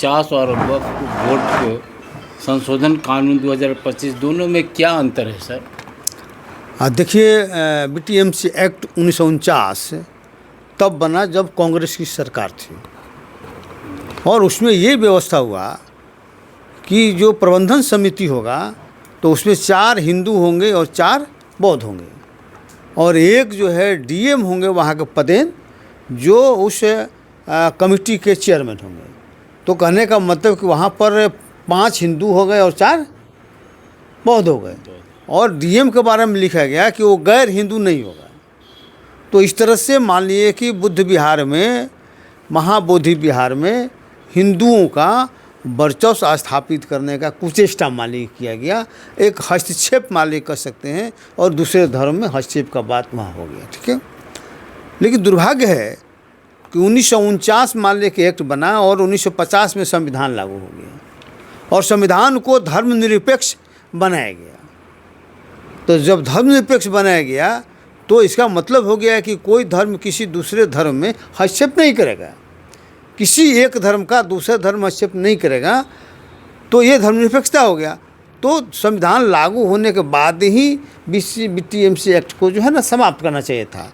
1949 और वक्फ बोर्ड के संशोधन कानून 2025 दोनों में क्या अंतर है सर? देखिए, बीटीएमसी एक्ट 1949 तब बना जब कांग्रेस की सरकार थी, और उसमें ये व्यवस्था हुआ कि जो प्रबंधन समिति होगा तो उसमें 4 हिंदू होंगे और 4 बौद्ध होंगे, और एक जो है डीएम होंगे वहाँ के पदेन, जो उस कमेटी के चेयरमैन होंगे। तो कहने का मतलब कि वहाँ पर 5 हिंदू हो गए और 4 बौद्ध हो गए, और डीएम के बारे में लिखा गया कि वो गैर हिंदू नहीं होगा। तो इस तरह से मान लीजिए कि बुद्ध विहार में, महाबोधि विहार में हिंदुओं का वर्चस्व स्थापित करने का कुचेष्टा मान लीजिए किया गया, एक हस्तक्षेप मान लीजिए कर सकते हैं, और दूसरे धर्म में हस्तक्षेप का बात वहाँ हो गया, ठीक है। लेकिन दुर्भाग्य है कि 1949 मान लीजिए कि एक्ट बना और 1950 में संविधान लागू हो गया, और संविधान को धर्मनिरपेक्ष बनाया गया। तो जब धर्मनिरपेक्ष बनाया गया तो इसका मतलब हो गया कि कोई धर्म किसी दूसरे धर्म में हस्तक्षेप नहीं करेगा, किसी एक धर्म का दूसरे धर्म हस्तक्षेप नहीं करेगा, तो ये धर्मनिरपेक्षता हो गया। तो संविधान लागू होने के बाद ही बीटीएमसी एक्ट को जो है ना समाप्त करना चाहिए था,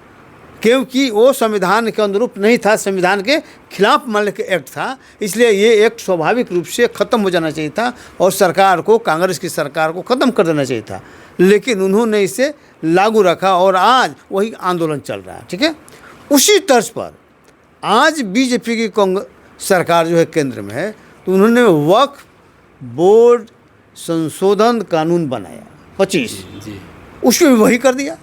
क्योंकि वो संविधान के अनुरूप नहीं था, संविधान के खिलाफ मान के एक्ट था। इसलिए ये एक्ट स्वाभाविक रूप से ख़त्म हो जाना चाहिए था और सरकार को, कांग्रेस की सरकार को ख़त्म कर देना चाहिए था, लेकिन उन्होंने इसे लागू रखा और आज वही आंदोलन चल रहा है, ठीक है। उसी तर्ज पर आज बीजेपी की सरकार जो है केंद्र में है, तो उन्होंने वक्फ बोर्ड संशोधन कानून बनाया 25, उसमें भी वही कर दिया।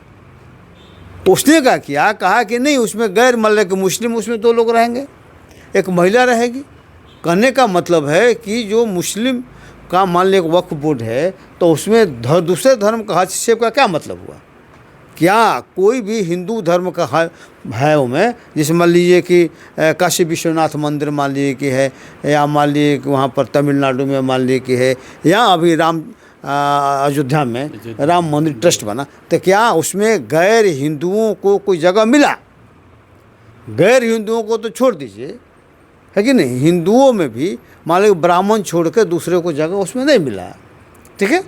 उसने क्या किया, कहा कि नहीं, उसमें गैर मतलब कि मुस्लिम उसमें 2 लोग रहेंगे, एक महिला रहेगी। कहने का मतलब है कि जो मुस्लिम का मान लीजिए वक्फ बोर्ड है, तो उसमें दूसरे धर्म का हस्तक्षेप का क्या मतलब हुआ? क्या कोई भी हिंदू धर्म का है उनमें, जैसे मान लीजिए कि काशी विश्वनाथ मंदिर मान लीजिए कि है, या मान लीजिए कि वहाँ पर तमिलनाडु में मान लीजिए कि है, या अभी अयोध्या में राम मंदिर ट्रस्ट बना, तो क्या उसमें गैर हिंदुओं को कोई जगह मिला? गैर हिंदुओं को तो छोड़ दीजिए, है कि नहीं, हिंदुओं में भी मान लीजिए ब्राह्मण छोड़ के दूसरे को जगह उसमें नहीं मिला, ठीक है।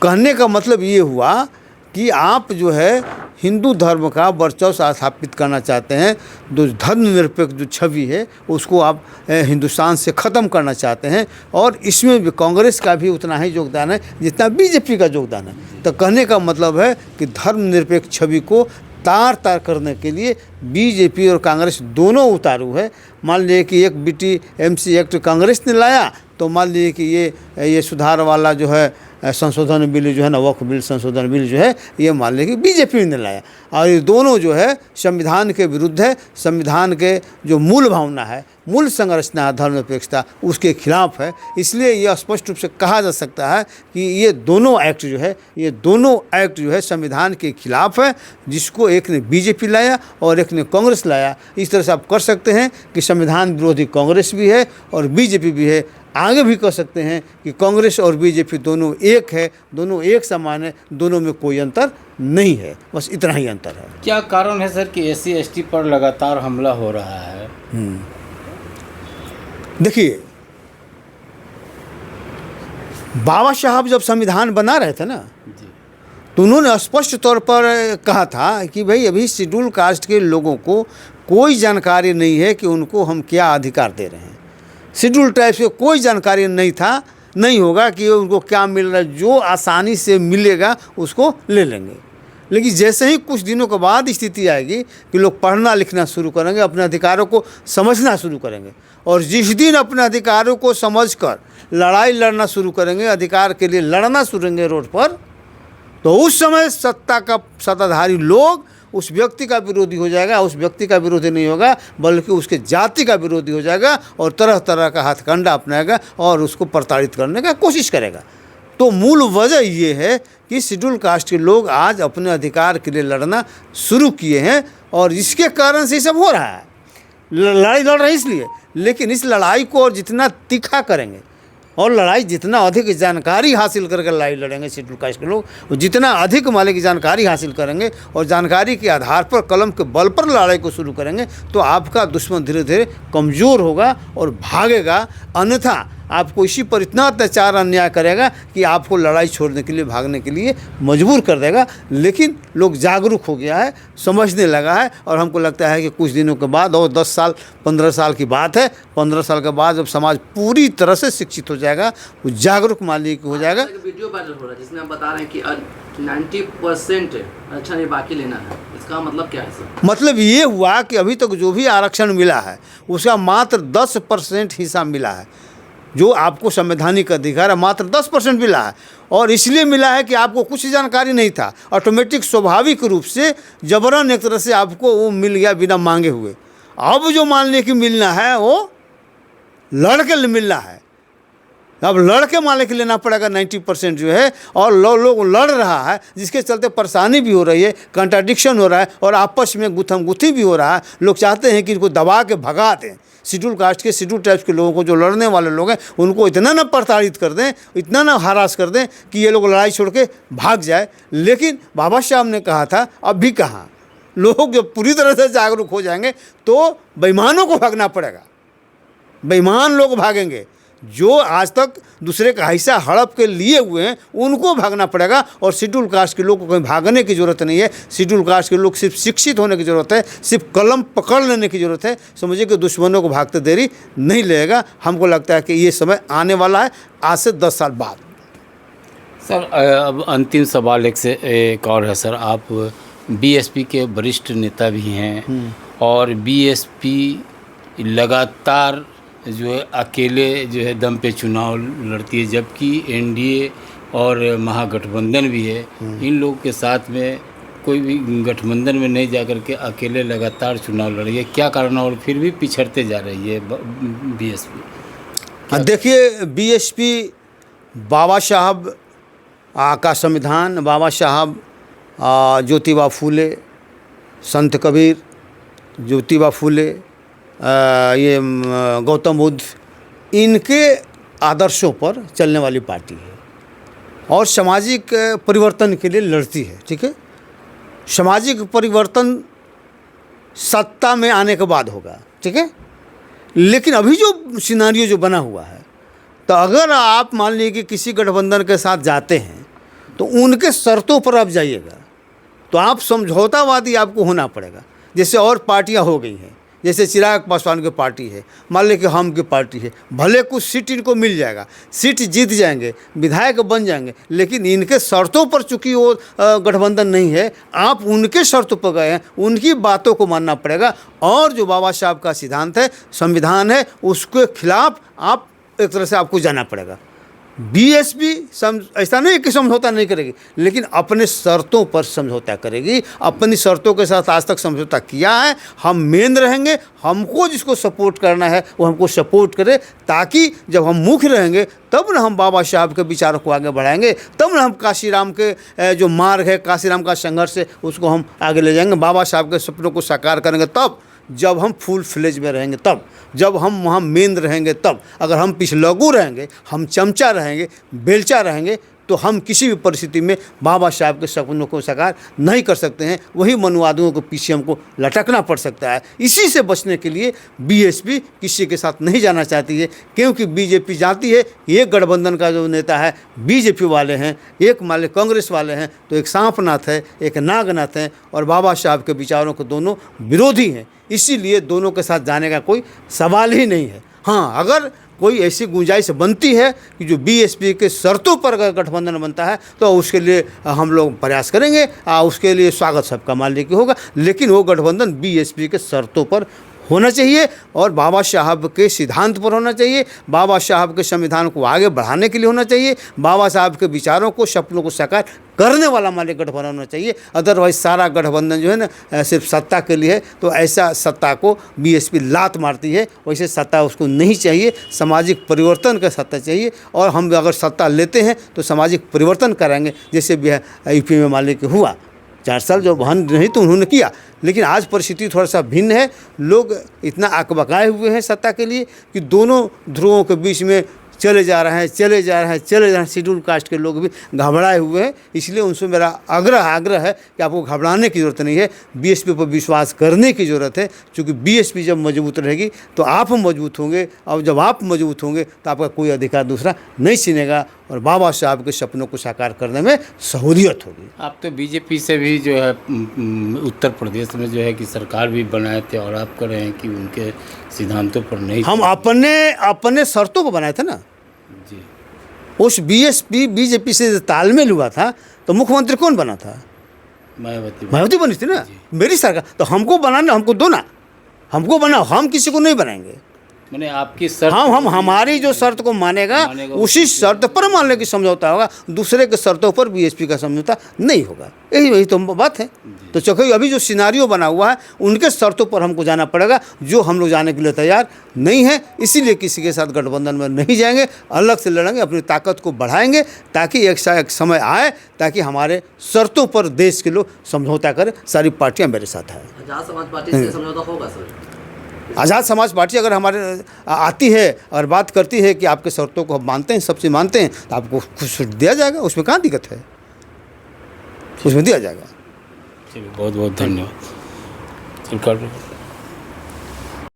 कहने का मतलब ये हुआ कि आप जो है हिंदू धर्म का वर्चस्व स्थापित करना चाहते हैं, जो धर्मनिरपेक्ष जो छवि है उसको आप हिंदुस्तान से ख़त्म करना चाहते हैं, और इसमें भी कांग्रेस का भी उतना ही योगदान है जितना बीजेपी का योगदान है। तो कहने का मतलब है कि धर्मनिरपेक्ष छवि को तार तार करने के लिए बीजेपी और कांग्रेस दोनों उतारू है। मान लीजिए कि एक बीटीएमसी एक्ट कांग्रेस ने लाया, तो मान लीजिए कि ये सुधार वाला जो है संशोधन बिल जो है ना, वक्फ बिल संशोधन बिल जो है, ये मान लीजिए कि बीजेपी ने लाया, और ये दोनों जो है संविधान के विरुद्ध है। संविधान के जो मूल भावना है, मूल संरचना है धर्मनिरपेक्षता, उसके खिलाफ है। इसलिए यह स्पष्ट रूप से कहा जा सकता है कि ये दोनों एक्ट जो है संविधान के खिलाफ है, जिसको एक ने बीजेपी लाया और एक ने कांग्रेस लाया। इस तरह से आप कर सकते हैं कि संविधान विरोधी कांग्रेस भी है और बीजेपी भी है। आगे भी कह सकते हैं कि कांग्रेस और बीजेपी दोनों एक है, दोनों एक समान है, दोनों में कोई अंतर नहीं है, बस इतना ही अंतर है। क्या कारण है सर कि SC/ST पर लगातार हमला हो रहा है? देखिए, बाबा साहब जब संविधान बना रहे थे ना, तो उन्होंने स्पष्ट तौर पर कहा था कि भाई अभी शेड्यूल कास्ट के लोगों को कोई जानकारी नहीं है कि उनको हम क्या अधिकार दे रहे हैं। शेड्यूल ट्राइब से कोई जानकारी नहीं होगा कि उनको क्या मिल रहा है, जो आसानी से मिलेगा उसको ले लेंगे। लेकिन जैसे ही कुछ दिनों के बाद स्थिति आएगी कि लोग पढ़ना लिखना शुरू करेंगे, अपने अधिकारों को समझना शुरू करेंगे, और जिस दिन अपने अधिकारों को समझकर लड़ाई लड़ना शुरू करेंगे, अधिकार के लिए लड़ना शुरू करेंगे रोड पर, तो उस समय सत्ताधारी लोग उस व्यक्ति का विरोधी हो जाएगा। उस व्यक्ति का विरोधी नहीं होगा, बल्कि उसके जाति का विरोधी हो जाएगा, और तरह तरह का हथकंडा अपनाएगा और उसको प्रताड़ित करने का कोशिश करेगा। तो मूल वजह ये है कि शेड्यूल कास्ट के लोग आज अपने अधिकार के लिए लड़ना शुरू किए हैं, और इसके कारण से ये सब हो रहा है। लड़ाई लड़ रहे हैं इसलिए, लेकिन इस लड़ाई को और जितना तीखा करेंगे, और लड़ाई जितना अधिक जानकारी हासिल करके लड़ाई लड़ेंगे शेड्यूल कास्ट के लोग, वो जितना अधिक माले की जानकारी हासिल करेंगे और जानकारी के आधार पर कलम के बल पर लड़ाई को शुरू करेंगे तो आपका दुश्मन धीरे धीरे कमज़ोर होगा और भागेगा। अन्यथा आपको इसी पर इतना अत्याचार अन्याय करेगा कि आपको लड़ाई छोड़ने के लिए भागने के लिए मजबूर कर देगा। लेकिन लोग जागरूक हो गया है, समझने लगा है और हमको लगता है कि कुछ दिनों के बाद, और 10 साल 15 साल की बात है, 15 साल के बाद जब समाज पूरी तरह से शिक्षित हो जाएगा, वो जागरूक मालिक हो जाएगा। वीडियो वायरल हो रहा है जिसमें हम बता रहे हैं कि 90% आरक्षण ये बाकी लेना है, इसका मतलब क्या है सर? मतलब ये हुआ कि अभी तक जो भी आरक्षण मिला है उसका मात्र 10% हिस्सा मिला है। जो आपको संवैधानिक अधिकार है मात्र 10% मिला है, और इसलिए मिला है कि आपको कुछ जानकारी नहीं था। ऑटोमेटिक स्वाभाविक रूप से जबरन एक तरह से आपको वो मिल गया बिना मांगे हुए। अब जो मानने की मिलना है वो लड़के मिलना है, अब लड़के माले के लेना पड़ेगा 90% जो है, और लोग लड़ रहा है जिसके चलते परेशानी भी हो रही है, कंट्राडिक्शन हो रहा है और आपस में गुथम गुथी भी हो रहा है। लोग चाहते हैं कि इनको दबा के भगा दें, शेड्यूल कास्ट के, शेड्यूल टाइप्स के लोगों को, जो लड़ने वाले लोग हैं उनको इतना ना प्रताड़ित कर दें, इतना ना हरास कर दें कि ये लोग लड़ाई छोड़ के भाग जाए। लेकिन बाबा साहब ने कहा था, अब भी कहा, लोग जब पूरी तरह से जागरूक हो जाएंगे तो बेईमानों को भागना पड़ेगा, बेईमान लोग भागेंगे। जो आज तक दूसरे का हिस्सा हड़प के लिए हुए हैं उनको भागना पड़ेगा, और शेड्यूल कास्ट के लोग को कहीं भागने की ज़रूरत नहीं है। शेड्यूल कास्ट के लोग सिर्फ शिक्षित होने की ज़रूरत है, सिर्फ कलम पकड़ लेने की ज़रूरत है। समझिए कि दुश्मनों को भागते देरी नहीं लगेगा। हमको लगता है कि ये समय आने वाला है आज से 10 साल बाद। सर अब अंतिम सवाल एक और है सर, आप बीएसपी के वरिष्ठ नेता भी हैं और बीएसपी लगातार जो है अकेले जो है दम पे चुनाव लड़ती है, जबकि एनडीए और महागठबंधन भी है। इन लोगों के साथ में कोई भी गठबंधन में नहीं जा कर के अकेले लगातार चुनाव लड़ रही है, क्या कारण है? और फिर भी पिछड़ते जा रही है बीएसपी। देखिए, बीएसपी बाबा साहब का संविधान, बाबा साहब ज्योतिबा फूले, संत कबीर, ज्योतिबा फूले, ये गौतम बुद्ध, इनके आदर्शों पर चलने वाली पार्टी है और सामाजिक परिवर्तन के लिए लड़ती है। ठीक है, सामाजिक परिवर्तन सत्ता में आने के बाद होगा, ठीक है। लेकिन अभी जो सिनारियो जो बना हुआ है, तो अगर आप मान लीजिए कि किसी गठबंधन के साथ जाते हैं तो उनके शर्तों पर आप जाइएगा, तो आप समझौतावादी आपको होना पड़ेगा। जैसे और पार्टियां हो गई हैं, जैसे चिराग पासवान की पार्टी है, मान लीजिए कि हम की पार्टी है, भले कुछ सीट इनको मिल जाएगा, सीट जीत जाएंगे, विधायक बन जाएंगे, लेकिन इनके शर्तों पर चूंकि वो गठबंधन नहीं है, आप उनके शर्तों पर गए हैं, उनकी बातों को मानना पड़ेगा। और जो बाबा साहब का सिद्धांत है, संविधान है, उसके खिलाफ आप एक तरह से आपको जाना पड़ेगा। बीएसपी ऐसा नहीं कि समझौता नहीं करेगी, लेकिन अपने शर्तों पर समझौता करेगी। अपनी शर्तों के साथ आज तक समझौता किया है। हम मेन रहेंगे, हमको जिसको सपोर्ट करना है वो हमको सपोर्ट करे, ताकि जब हम मुख्य रहेंगे तब ना हम बाबा साहब के विचारों को आगे बढ़ाएंगे, तब ना हम काशीराम के जो मार्ग है, काशीराम का संघर्ष है, उसको हम आगे ले जाएंगे। बाबा साहब के सपनों को साकार करेंगे तब, जब हम फुल फ्लेज में रहेंगे तब, जब हम वहाँ मेन रहेंगे तब। अगर हम पिछलगू रहेंगे, हम चमचा रहेंगे, बेलचा रहेंगे, तो हम किसी भी परिस्थिति में बाबा साहब के सपनों को साकार नहीं कर सकते हैं। वही मनुवादियों के पीछे हमको लटकना पड़ सकता है। इसी से बचने के लिए बीएसपी किसी के साथ नहीं जाना चाहती है, क्योंकि बीजेपी जानती है एक गठबंधन का जो नेता है बीजेपी वाले हैं, एक मान कांग्रेस वाले हैं, तो एक सांपनाथ है, एक नागनाथ है, और बाबा साहब के विचारों के दोनों विरोधी हैं। इसीलिए दोनों के साथ जाने का कोई सवाल ही नहीं है। हाँ, अगर कोई ऐसी गुंजाइश बनती है कि जो बीएसपी के शर्तों पर अगर गठबंधन बनता है, तो उसके लिए हम लोग प्रयास करेंगे, उसके लिए स्वागत सबका मान लीजिए होगा। लेकिन वो गठबंधन बीएसपी के शर्तों पर होना चाहिए और बाबा साहब के सिद्धांत पर होना चाहिए, बाबा साहब के संविधान को आगे बढ़ाने के लिए होना चाहिए, बाबा साहब के विचारों को, सपनों को साकार करने वाला हमारे गठबंधन होना चाहिए। अदरवाइज सारा गठबंधन जो है ना सिर्फ सत्ता के लिए है, तो ऐसा सत्ता को बीएसपी लात मारती है। वैसे सत्ता उसको नहीं चाहिए, सामाजिक परिवर्तन का सत्ता चाहिए। और हम अगर सत्ता लेते हैं तो सामाजिक परिवर्तन करेंगे, जैसे यूपी में मान लीजिए हुआ 4 साल जो बहन नहीं तो उन्होंने किया। लेकिन आज परिस्थिति थोड़ा सा भिन्न है। लोग इतना अकबकाए हुए हैं सत्ता के लिए कि दोनों ध्रुवों के बीच में चले जा रहे हैं, चले जा रहे हैं, चले जा रहे हैं। शेड्यूल कास्ट के लोग भी घबराए हुए हैं। इसलिए उनसे मेरा आग्रह है कि आपको घबराने की ज़रूरत नहीं है, बीएसपी पर विश्वास करने की ज़रूरत है। क्योंकि बीएसपी जब मजबूत रहेगी तो आप मजबूत होंगे, और जब आप मजबूत होंगे तो आपका कोई अधिकार दूसरा नहीं छीनेगा, और बाबा साहब के सपनों को साकार करने में सहूलियत होगी। आप तो बीजेपी से भी जो है उत्तर प्रदेश में जो है कि सरकार भी बनाए थे, और आप कह रहे हैं कि उनके सिद्धांतों पर नहीं। हम अपने शर्तों को बनाए थे ना। जी। उस बीजेपी से तालमेल हुआ था तो मुख्यमंत्री कौन बना था? मायावती बनी थी ना, मेरी सरकार। तो हमको बनाना, हमको दो ना, हमको बनाओ, हम किसी को नहीं बनाएंगे। मैंने आपकी शर्त, हम हमारी जो शर्त को मानेगा उसी शर्त पर मान लें कि समझौता होगा, दूसरे के शर्तों पर बीएसपी का समझौता नहीं होगा। यही तो बात है। तो चूँकि अभी जो सिनारियो बना हुआ है उनके शर्तों पर हमको जाना पड़ेगा, जो हम लोग जाने के लिए तैयार नहीं है। इसीलिए किसी के साथ गठबंधन में नहीं जाएंगे, अलग से लड़ेंगे, अपनी ताकत को बढ़ाएंगे, ताकि एक समय आए ताकि हमारे शर्तों पर देश के लोग समझौता करें। सारी पार्टियाँ मेरे साथ हैं। आजाद समाज पार्टी से समझौता होगा सर? आज़ाद समाज पार्टी अगर हमारे आती है और बात करती है कि आपके शर्तों को हम मानते हैं, सबसे मानते हैं, तो आपको कुछ दिया जाएगा, उसमें कहाँ दिक्कत है, उसमें दिया जाएगा। चलिए, बहुत बहुत धन्यवाद।